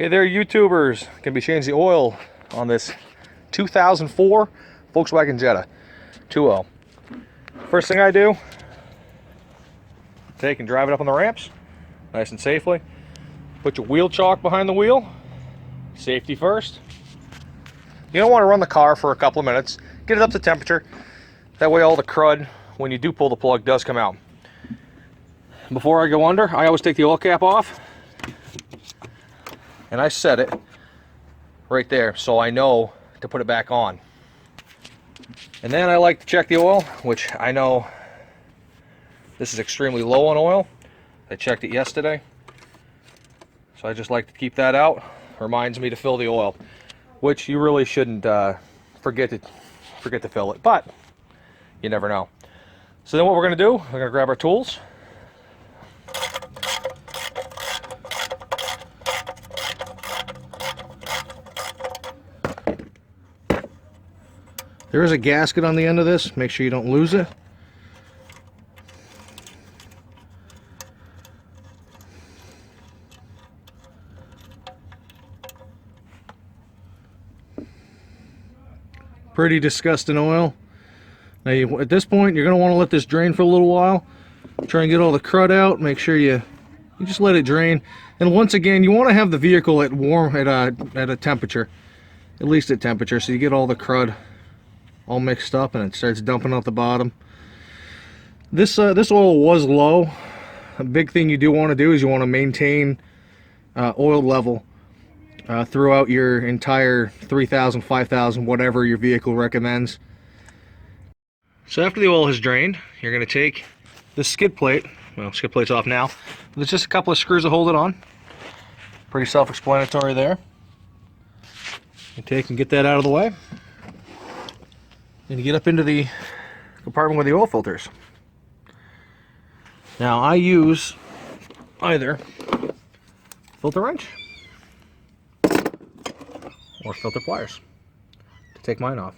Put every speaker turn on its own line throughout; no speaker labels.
Hey there, YouTubers. Gonna be changing the oil on this 2004 Volkswagen Jetta 2.0. First thing I do, take and drive it up on the ramps, nice and safely. Put your wheel chalk behind the wheel. Safety first. You don't want to run the car for a couple of minutes. Get it up to temperature. That way all the crud, when you do pull the plug, does come out. Before I go under, I always take the oil cap off. And I set it right there so I know to put it back on. And then I like to check the oil, which I know this is extremely low on oil. I checked it yesterday. So I just like to keep that out. Reminds me to fill the oil, which you really shouldn't forget to fill it, but you never know. So then what we're going to do, we're going to grab our tools. There is a gasket on the end of this. Make sure you don't lose it. Pretty disgusting oil. Now at this point, you're going to want to let this drain for a little while. Try and get all the crud out. Make sure you just let it drain. And once again, you want to have the vehicle at a temperature, at least at temperature, so you get all the crud all mixed up and it starts dumping out the bottom. This oil was low. A big thing you do want to do is you want to maintain oil level throughout your entire 3,000, 5,000, whatever your vehicle recommends. So after the oil has drained, you're going to take this skid plate. Well, skid plate's off now. There's just a couple of screws to hold it on. Pretty self-explanatory there. You take and get that out of the way. And you get up into the compartment with the oil filters. Now I use either filter wrench or filter pliers to take mine off.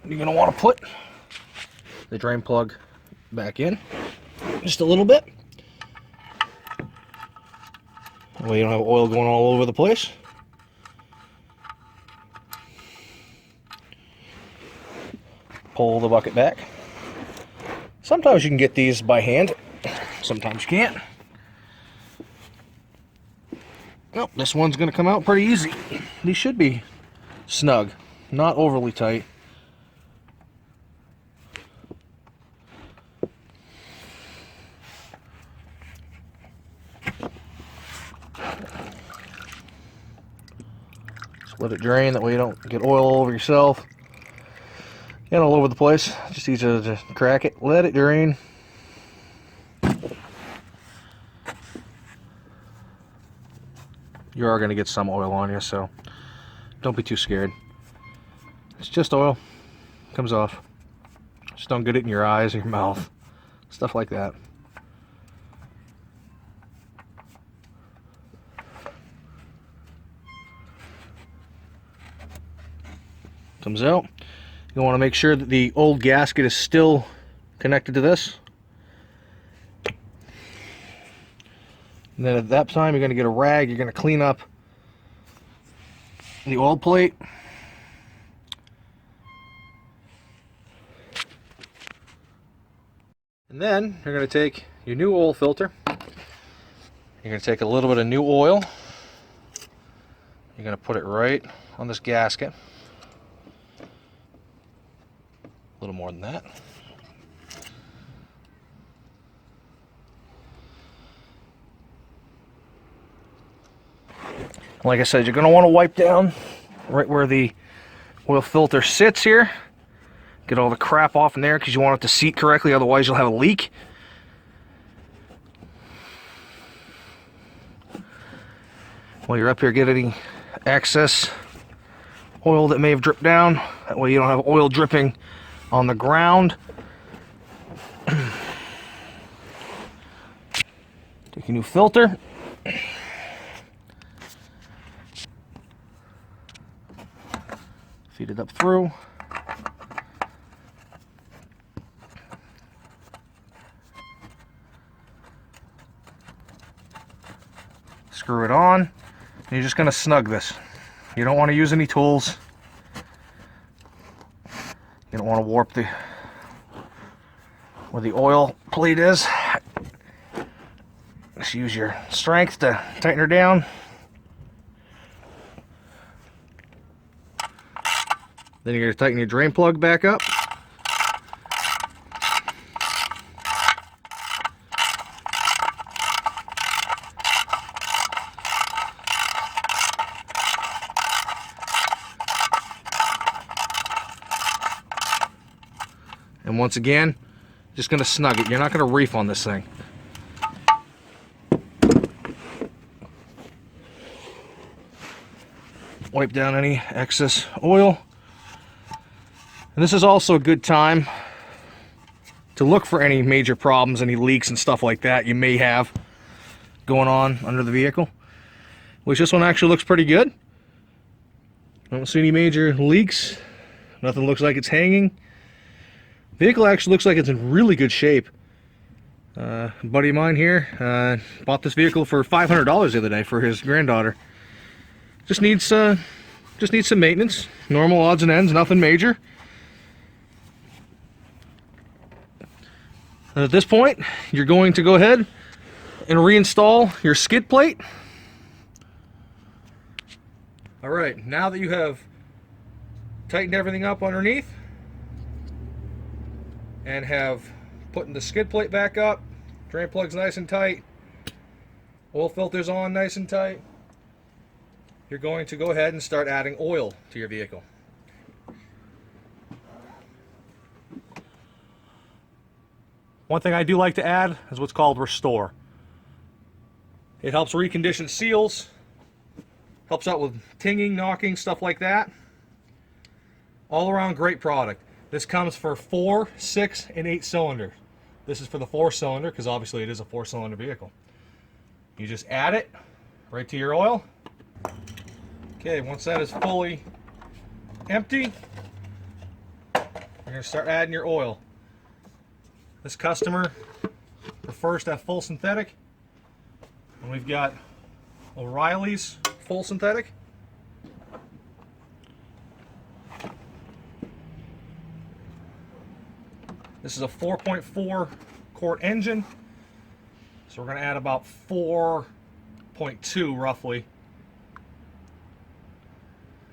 You're going to want to put the drain plug back in just a little bit. That way you don't have oil going all over the place. Pull the bucket back. Sometimes you can get these by hand, sometimes you can't. Well, this one's going to come out pretty easy. These should be snug, not overly tight. Just let it drain, that way you don't get oil all over yourself and all over the place. Just easy to crack it, let it drain. You are going to get some oil on you, so don't be too scared. It's just oil. Comes off. Just don't get it in your eyes or your mouth. Stuff like that. Comes out. You want to make sure that the old gasket is still connected to this. And then at that time, you're going to get a rag. You're going to clean up the oil plate. And then you're going to take your new oil filter. You're going to take a little bit of new oil. You're going to put it right on this gasket. A little more than that. Like I said, you're going to want to wipe down right where the oil filter sits here. Get all the crap off in there because you want it to seat correctly, otherwise you'll have a leak. While you're up here, get any excess oil that may have dripped down. That way you don't have oil dripping on the ground. Take a new filter. Feed it up through. Screw it on. And you're just going to snug this. You don't want to use any tools. You don't want to warp where the oil plate is. Just use your strength to tighten her down. Then you're going to tighten your drain plug back up. And once again, just going to snug it. You're not going to reef on this thing. Wipe down any excess oil. And this is also a good time to look for any major problems, any leaks and stuff like that you may have going on under the vehicle. Which this one actually looks pretty good. I don't see any major leaks. Nothing looks like it's hanging. Vehicle actually looks like it's in really good shape. A buddy of mine here bought this vehicle for $500 the other day for his granddaughter. Just needs some maintenance, normal odds and ends, nothing major. And at this point, you're going to go ahead and reinstall your skid plate. All right, now that you have tightened everything up underneath and have putting the skid plate back up, drain plug's nice and tight, oil filter's on nice and tight, you're going to go ahead and start adding oil to your vehicle. One thing I do like to add is what's called Restore. It helps recondition seals, helps out with tinging, knocking, stuff like that. All around great product. This comes for 4, 6, and 8 cylinders. This is for the 4-cylinder because obviously it is a 4-cylinder vehicle. You just add it right to your oil. Okay, once that is fully empty, you're going to start adding your oil. This customer prefers to have full synthetic, and we've got O'Reilly's full synthetic. This is a 4.4 quart engine, so we're going to add about 4.2 roughly,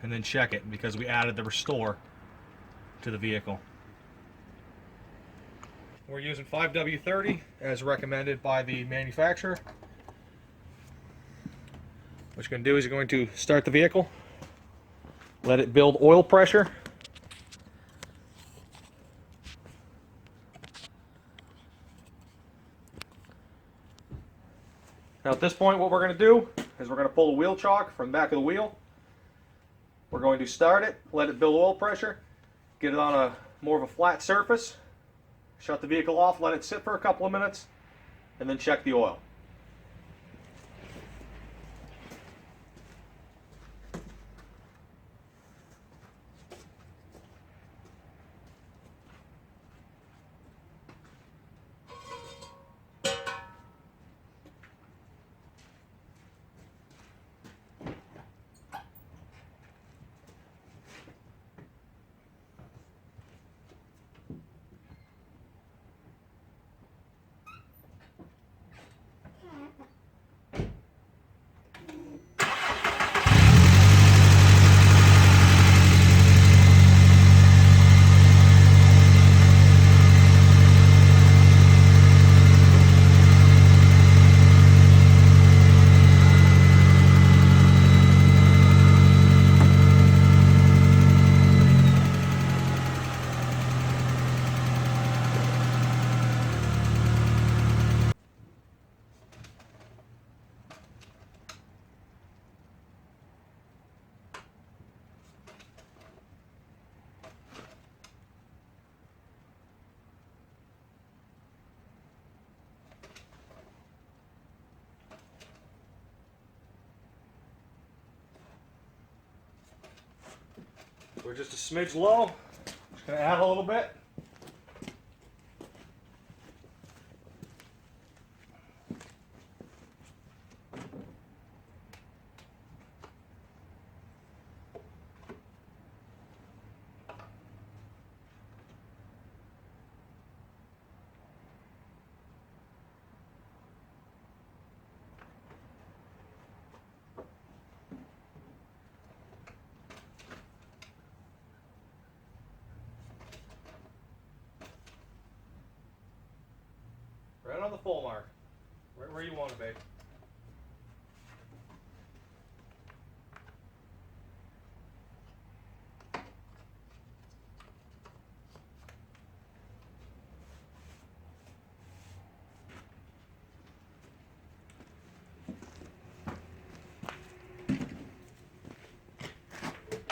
and then check it because we added the Restore to the vehicle. We're using 5W30 as recommended by the manufacturer. What you're going to do is you're going to start the vehicle, let it build oil pressure. Now at this point what we're going to do is we're going to pull the wheel chock from the back of the wheel. We're going to start it, let it build oil pressure, get it on a more of a flat surface, shut the vehicle off, let it sit for a couple of minutes, and then check the oil. We're just a smidge low. Just going to add a little bit. full mark. Right where you want to be.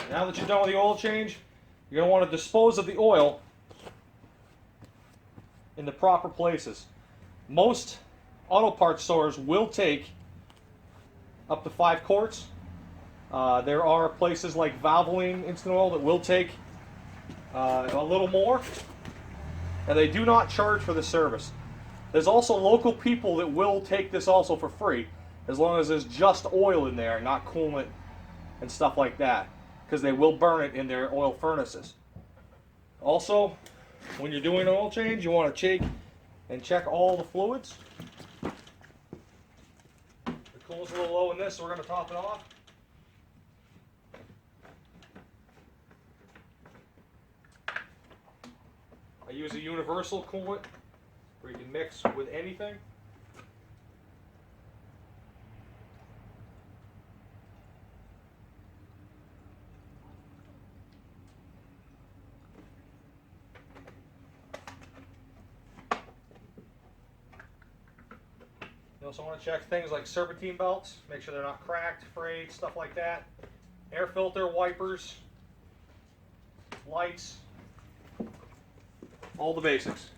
Now that you're done with the oil change, you're going to want to dispose of the oil in the proper places. Most auto parts stores will take up to 5 quarts. There are places like Valvoline Instant Oil that will take a little more, and they do not charge for the service. There's also local people that will take this also for free, as long as there's just oil in there, not coolant and stuff like that, because they will burn it in their oil furnaces. Also, when you're doing an oil change, you want to check all the fluids. The cool's a little low in this, so we're going to top it off. I use a universal coolant where you can mix with anything. You also want to check things like serpentine belts, make sure they're not cracked, frayed, stuff like that. Air filter, wipers, lights, all the basics.